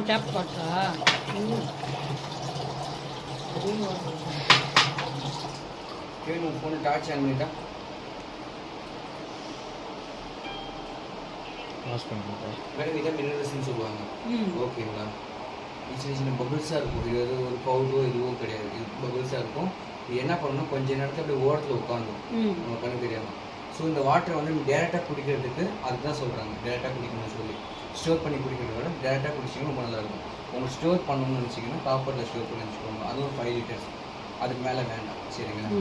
Tape வாட்டரா? கேளு phone torch on பண்ணிட்டா wash பண்ணிட்டா மேடம் இதான் மினரல்ஸ்னு சொல்லுவாங்க. ஓகேங்களா? சின்ன சின்ன பபிள்ஸாக இருக்கும். இது வந்து ஒரு பவுடரோ இதுவோ கிடையாது. இது பபிள்ஸாக இருக்கும். இது என்ன பண்ணணும், கொஞ்ச நேரத்தில் அப்படியே ஓரத்தில் உட்காந்துரும் நம்ம கண்ணு தெரியாமல். ஸோ இந்த வாட்டரை வந்து டேரெக்டாக குடிக்கிறதுக்கு அதுதான் சொல்கிறாங்க, டேரெக்டாக குடிக்கணும்னு சொல்லி. ஸ்டோர் பண்ணி குடிக்கிறத விட டேரெக்டாக குடிச்சிங்கன்னா ரொம்ப நல்லாயிருக்கும். உங்களுக்கு ஸ்டோர் பண்ணணும்னு நினச்சிங்கன்னா காப்பரில் ஸ்டோர் பண்ணி வச்சுக்கோங்க. அதுவும் 5 லிட்டர்ஸ், அதுக்கு மேலே வேண்டாம். சரிங்களா?